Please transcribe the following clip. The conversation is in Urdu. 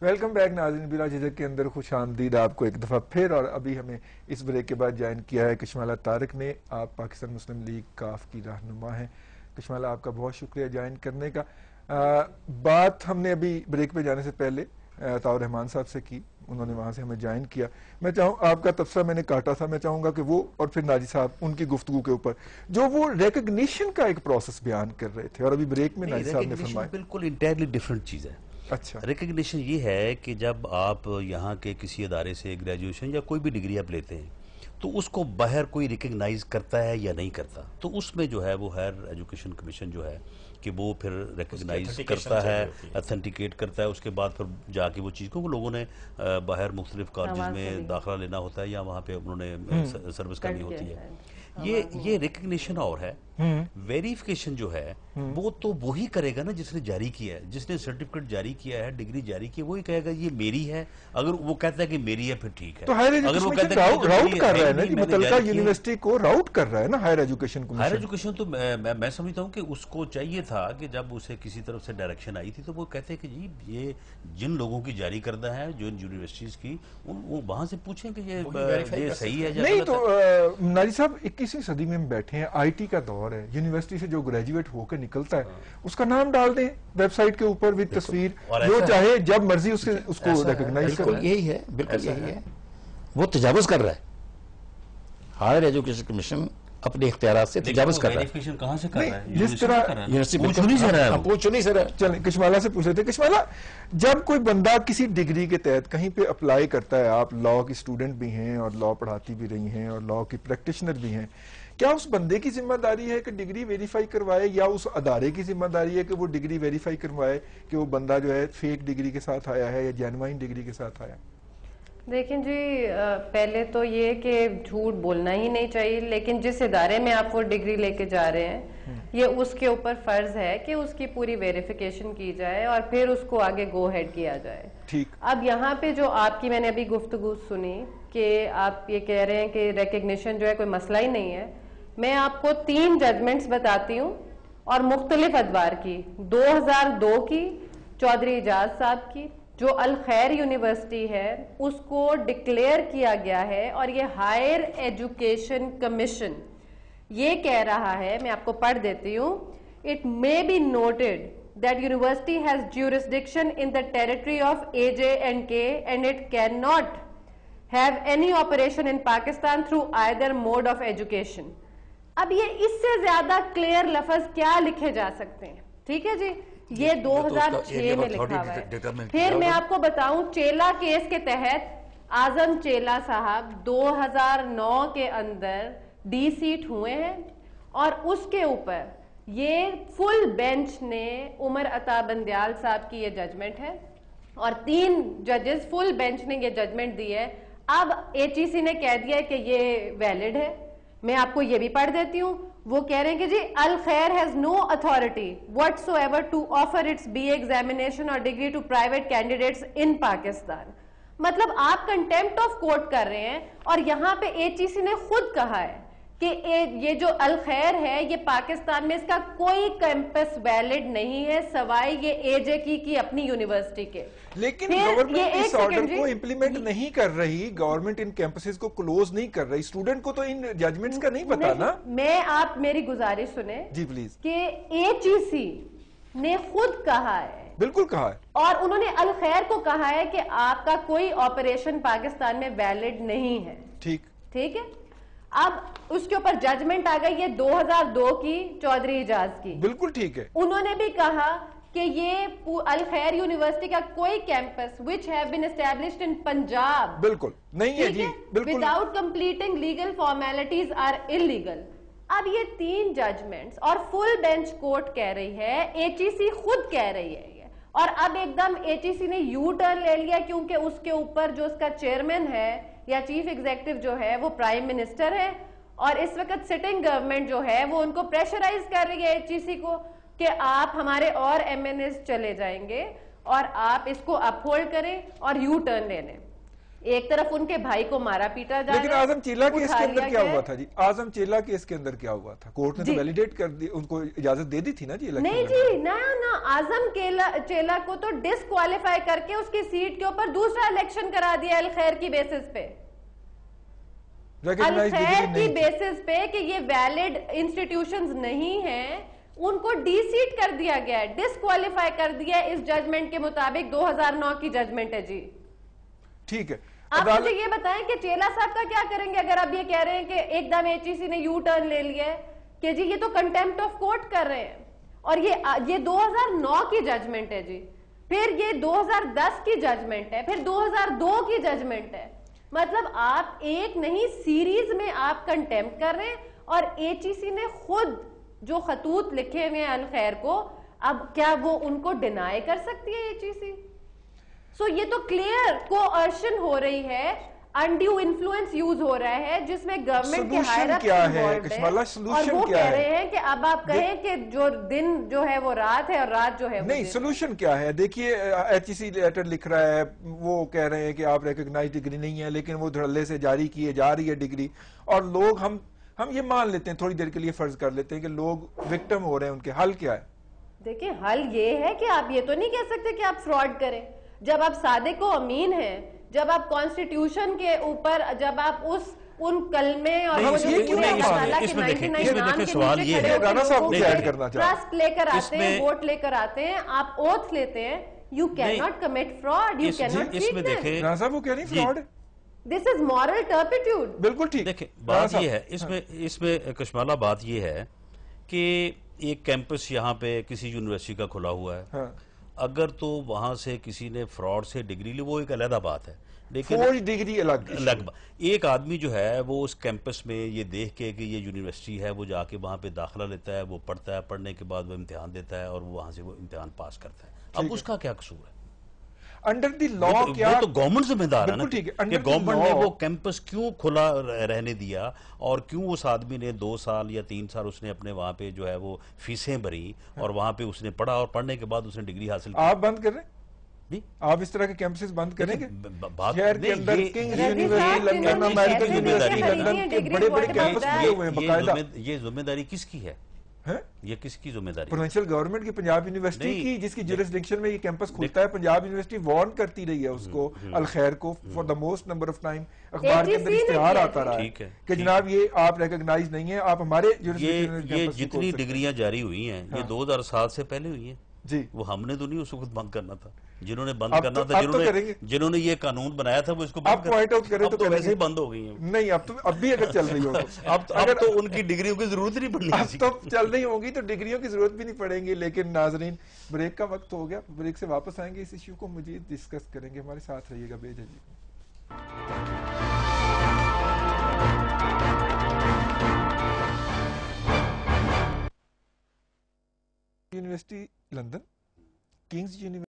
ویلکم بیک ناظرین، بلا جھجک کے اندر خوش آمدید آپ کو ایک دفعہ پھر. اور ابھی ہمیں اس بریک کے بعد جوائن کیا ہے کشمالہ طارق نے. آپ پاکستان مسلم لیگ کاف کی رہنما ہیں. کشمالہ آپ کا بہت شکریہ جوائن کرنے کا. بات ہم نے ابھی بریک پہ جانے سے پہلے طاؤ رحمان صاحب سے کی، انہوں نے وہاں سے ہمیں جوائن کیا. میں چاہوں آپ کا تبصرہ میں نے کاٹا تھا، میں چاہوں گا کہ وہ اور پھر ناجی صاحب ان کی گفتگو کے اوپر جو وہ ریکگنیشن کا ایک پروسیس بیان کر رہے تھے، اور ابھی بریک میں ناجی صاحب نے فرمایا بالکل انٹائرلی ڈیفرنٹ چیز ہے. اچھا، ریکگنیشن یہ ہے کہ جب آپ یہاں کے کسی ادارے سے گریجویشن یا کوئی بھی ڈگری آپ لیتے ہیں تو اس کو باہر کوئی ریکگنائز کرتا ہے یا نہیں کرتا، تو اس میں جو ہے وہ ہائر ایجوکیشن کمیشن جو ہے کہ وہ پھر ریکگنائز کرتا ہے، اتھینٹیکیٹ کرتا ہے. اس کے بعد پھر جا کے وہ چیز کو لوگوں نے باہر مختلف کالجز میں داخلہ لینا ہوتا ہے یا وہاں پہ انہوں نے سروس کرنی ہوتی ہے. یہ ریکگنیشن اور ہے. ویریفیکیشن جو ہے وہ تو وہی کرے گا نا جس نے جاری کیا ہے، جس نے سرٹیفکیٹ جاری کیا ہے، ڈگری جاری کی ہے، وہی کہے گا یہ میری ہے. اگر وہ کہتا ہے کہ میری ہے پھر ٹھیک ہے. تو ہائر ایجوکیشن راؤٹ کر رہا ہے نا جی، متعلقہ یونیورسٹی کو راؤٹ کر رہا ہے نا higher education commission. Higher education تو میں سمجھتا ہوں کہ اس کو چاہیے تھا کہ جب اسے کسی طرف سے ڈائریکشن آئی تھی تو وہ کہتے کہ جی یہ جن لوگوں کی جاری کردہ ہے، جو یونیورسٹیز کی، وہ وہاں سے پوچھیں کہ یہ صحیح ہے یا نہیں. تو ناجی صاحب 21ویں صدی میں ہم بیٹھے ہیں، آئی ٹی کا دور ہے. یونیورسٹی سے جو گریجویٹ ہو کے نکلتا ہے اس کا نام ڈال دیں ویب سائٹ کے اوپر وتھ تصویر، جو چاہے جب مرضی اس کو ریکگنائز کریں. بالکل یہی ہے، بالکل یہی ہے. وہ تجاوز کر رہا ہے. ہائر ایجوکیشن کمیشن اپنے اختیارات سے تجاوز کر رہا ہے. کہاں سے کر رہا ہے؟ جس طرح یونیورسٹی پوچھ نہیں سے رہا ہے. پوچھ نہیں سے رہا ہے. چلیں کشمالہ سے پوچھ لیتے ہیں. کشمالہ، جب کوئی بندہ کسی ڈگری کے تحت کہیں پہ اپلائی کرتا ہے، آپ لاء کی اسٹوڈنٹ بھی ہیں اور لاء پڑھاتی بھی رہی ہیں اور لاء کی پریکٹیشنر بھی ہیں، کیا اس بندے کی ذمہ داری ہے کہ ڈگری ویریفائی کروائے یا اس ادارے کی ذمہ داری ہے کہ وہ ڈگری ویریفائی کروائے کہ وہ بندہ جو ہے فیک ڈگری کے ساتھ آیا ہے یا جینوائن ڈگری کے ساتھ آیا؟ دیکھیں جی، پہلے تو یہ کہ جھوٹ بولنا ہی نہیں چاہیے، لیکن جس ادارے میں آپ وہ ڈگری لے کے جا رہے ہیں یہ اس کے اوپر فرض ہے کہ اس کی پوری ویریفیکیشن کی جائے اور پھر اس کو آگے گو ہیڈ کیا جائے. ٹھیک. اب یہاں پہ جو آپ کی میں نے ابھی گفتگو سنی کہ آپ یہ کہہ رہے ہیں کہ ریکگنیشن جو ہے کوئی مسئلہ ہی نہیں ہے، میں آپ کو 3 ججمنٹس بتاتی ہوں اور مختلف ادوار کی. 2002 کی چودھری اعجاز صاحب کی، جو الخیر یونیورسٹی ہے اس کو ڈکلیئر کیا گیا ہے، اور یہ ہائر ایجوکیشن کمیشن یہ کہہ رہا ہے، میں آپ کو پڑھ دیتی ہوں. It may be noted that university has jurisdiction in the territory of AJ&K and it cannot have any operation in Pakistan through either mode of education. اب یہ اس سے زیادہ کلیئر لفظ کیا لکھے جا سکتے ہیں؟ ٹھیک ہے جی، یہ 2006 میں لکھا ہوا ہے. پھر میں آپ کو بتاؤں چیلا کیس کے تحت اعظم چیلا صاحب 2009 کے اندر ڈی سیٹ ہوئے ہیں، اور اس کے اوپر یہ فل بینچ نے عمر عطا بندیال صاحب کی یہ ججمنٹ ہے اور 3 ججز فل بینچ نے یہ ججمنٹ دی ہے. اب ایچ ای سی نے کہہ دیا کہ یہ ویلڈ ہے. میں آپ کو یہ بھی پڑھ دیتی ہوں. وہ کہہ رہے ہیں کہ جی Al Khair has no authority whatsoever to offer its B A examination اور degree to private candidates in Pakistan. مطلب آپ کنٹیمپٹ آف کورٹ کر رہے ہیں، اور یہاں پہ ایچ ای سی نے خود کہا ہے کہ یہ جو الخیر ہے یہ پاکستان میں اس کا کوئی کیمپس ویلڈ نہیں ہے سوائے یہ اے جے کی اپنی یونیورسٹی کے. لیکن گورنمنٹ اس آرڈر کو امپلیمنٹ نہیں کر رہی، گورنمنٹ ان کیمپسز کو کلوز نہیں کر رہی. اسٹوڈنٹ کو تو ان ججمنٹس کا نہیں پتا نا. میں آپ میری گزارش سنیں جی پلیز. کہ ایچ ای سی نے خود کہا ہے، بالکل کہا ہے، اور انہوں نے الخیر کو کہا ہے کہ آپ کا کوئی آپریشن پاکستان میں ویلڈ نہیں ہے. ٹھیک ہے. اب اس کے اوپر ججمنٹ آ گئی ہے 2002 کی چودھری اعجاز کی. بالکل ٹھیک ہے. انہوں نے بھی کہا کہ یہ الخیر یونیورسٹی کا کوئی campus which have been established in Punjab بالکل نہیں ہے جی، بالکل without completing legal formalities are illegal. اب یہ 3 ججمنٹس اور فل بینچ کورٹ کہہ رہی ہے، ایچ ای سی خود کہہ رہی ہے، اور اب ایک دم ایچ ای سی نے یو ٹرن لے لیا کیونکہ اس کے اوپر جو اس کا چیئرمین ہے یا چیف ایگزیکٹو جو ہے وہ پرائم منسٹر ہے، اور اس وقت سٹنگ گورنمنٹ جو ہے وہ ان کو پریشرائز کر رہی ہے ایچ ای سی کو کہ آپ ہمارے اور ایم این ایز چلے جائیں گے اور آپ اس کو اپ ہولڈ کریں اور یو ٹرن لے لیں. ایک طرف ان کے بھائی کو مارا پیٹا جا رہا ہے، لیکن اعظم چیلا کیس اٹھا کے اندر لیا کیا گیا ہوا ہے۔ تھا جی؟ اعظم چیلا کیس کے اندر کیا ہوا تھا؟ کورٹ نے تو جی۔ ویلیڈیٹ کر دی، ان کو اجازت دے دی تھی نا جی الیکشن نہیں لڑنے جی، نہ اعظم چیلا کو تو ڈسکوالیفائی کر کے اس کی سیٹ کے اوپر دوسرا الیکشن کرا دیا الخیر کی بیسس پہ، ریکگنائز الخیر ڈگری کی نہیں تھی۔ بیسس پہ کہ یہ ویلڈ انسٹیٹیوشنز نہیں ہیں، ان کو ڈی سیٹ کر دیا گیا ہے، ڈسکوالیفائی کر دیا ہے اس ججمنٹ کے مطابق۔ 2009 کی ججمنٹ ہے جی۔ ٹھیک ہے، آپ مجھے یہ بتائیں کہ چیلا صاحب کا کیا کریں گے اگر آپ یہ کہہ رہے ہیں کہ ایک دم ایچ ای سی نے یو ٹرن لے لیا ہے کہ جی یہ تو کنٹیمپٹ آف کورٹ کر رہے ہیں، اور یہ 2009 کی ججمنٹ ہے جی، پھر یہ 2010 کی ججمنٹ ہے، پھر 2002 کی ججمنٹ ہے۔ مطلب آپ ایک نہیں سیریز میں آپ کنٹیمپٹ کر رہے ہیں، اور ایچ ای سی نے خود جو خطوط لکھے ہوئے ہیں الخیر کو، اب کیا وہ ان کو ڈینائی کر سکتی ہے ایچ ای سی؟ سو یہ تو کلیئر کوئرشن ہو رہی ہے، انڈیو انفلوئنس یوز ہو رہا ہے، جس میں گورنمنٹ کے ہائر اپس انوالوڈ ہیں، اور وہ کہہ رہے ہیں کہ اب آپ کہیں کہ جو دن جو ہے وہ رات ہے اور رات جو ہے وہ نہیں، دن۔ سولوشن کیا ہے؟ دیکھیے ایچ ای سی لیٹر لکھ رہا ہے، وہ کہہ رہے ہیں کہ آپ ریکگنائز ڈگری نہیں ہے، لیکن وہ دھڑلے سے جاری کیے جا رہی ہے ڈگری، اور لوگ ہم یہ مان لیتے ہیں، تھوڑی دیر کے لیے فرض کر لیتے ہیں کہ لوگ وکٹم ہو رہے ہیں، ان کے حل کیا ہے؟ دیکھیں حل یہ ہے کہ آپ یہ تو نہیں کہہ سکتے کہ آپ فراڈ کریں، جب آپ صادق و امین ہیں، جب آپ کانسٹیٹیوشن کے اوپر، جب آپ ان کلمے اور نہیں، وہ اس جو میں پورے کیوں اللہ تعالیٰ اس کے میں دیکھیں 99 نام کے سوال نیچے یہ کھڑے ہے، ہو کے رانا صاحب لوگوں کچھ کو ایڈ کرنا چاہ رہے ہیں۔ ٹرسٹ لے کر اس آتے ہیں، میں ووٹ لے کر آتے ہیں، آپ اوتھ لیتے ہیں، you can not commit fraud, you can not اس چیٹ میں دیم، دیکھیں رانا صاحب وہ کہہ رہی ہیں فراڈ ہے، دس از مورل ٹرپیٹیوڈ۔ بالکل ٹھیک۔ دیکھیں رانا بات صاحب، یہ ہے، اس میں کشمالہ بات یہ ہے کہ ایک کیمپس یہاں پہ کسی یونیورسٹی کا کھلا ہوا ہے، ہاں، اگر تو وہاں سے کسی نے فراڈ سے ڈگری لی، وہ ایک علیحدہ بات ہے، لیکن فورج ڈگری الگ ایک آدمی جو ہے وہ اس کیمپس میں یہ دیکھ کے کہ یہ یونیورسٹی ہے، وہ جا کے وہاں پہ داخلہ لیتا ہے، وہ پڑھتا ہے، پڑھنے کے بعد وہ امتحان دیتا ہے اور وہاں سے وہ امتحان پاس کرتا ہے، اب اس کا کیا قصور ہے؟ انڈر دی لا کیا؟ وہ تو گورنمنٹ ذمہ دار ہے نا بالکل ٹھیک ہے، کہ under the گورنمنٹ نے law- وہ کیمپس کیوں کھلا رہنے دیا، اور کیوں اس آدمی نے 2 سال یا 3 سال اس نے اپنے وہاں پہ جو ہے وہ فیسیں بھری، اور وہاں پہ اس نے پڑھا، اور پڑھنے کے بعد اس نے ڈگری حاصل کی۔ آپ بند کر رہے ہیں؟ جی آپ اس طرح کے کیمپسز بند کریں گے؟ بات شہر کے اندر Kings University London, American University London کے بڑے بڑے کیمپس کھلے ہوئے ہیں باقاعدہ۔ یہ ذمہ داری کس کی ہے؟ یہ کس کی ذمہ داری؟ پروونشل گورنمنٹ کی، پنجاب یونیورسٹی کی، جس کی جورسڈکشن میں یہ کیمپس کھلتا ہے۔ پنجاب یونیورسٹی وارن کرتی رہی ہے اس کو، الخیر کو، for the most number of time اخبار کے اندر اشتہار آتا رہا ہے کہ جناب یہ آپ ریکگنائز نہیں ہیں، آپ ہمارے یہ جتنی ڈگریاں جاری ہوئی ہیں یہ 2007 سے پہلے ہوئی ہیں جی، وہ ہم نے تو نہیں اس وقت بند کرنا تھا، جنہوں نے بند اب کرنا تو- تھا، اب تو کریں گے۔ جنہوں نے یہ قانون بنایا تھا وہ اس کو آپ بند پوائنٹ آؤٹ کریں اب تو تو کریں ویسے ہی گے۔ بند ہو گئی ہیں، نہیں، اب بھی اگر چل رہی ہو تو اب تو ان کی ڈگریوں کی ضرورت نہیں پڑنی اب کسی تو کی۔ چل رہی ہوگی تو ڈگریوں کی ضرورت بھی نہیں پڑیں گی۔ لیکن ناظرین، بریک کا وقت ہو گیا، بریک سے واپس آئیں گے، اس ایشو کو مزید ڈسکس کریں گے، ہمارے ساتھ رہیے گا بے جھجک۔ University London, Kings university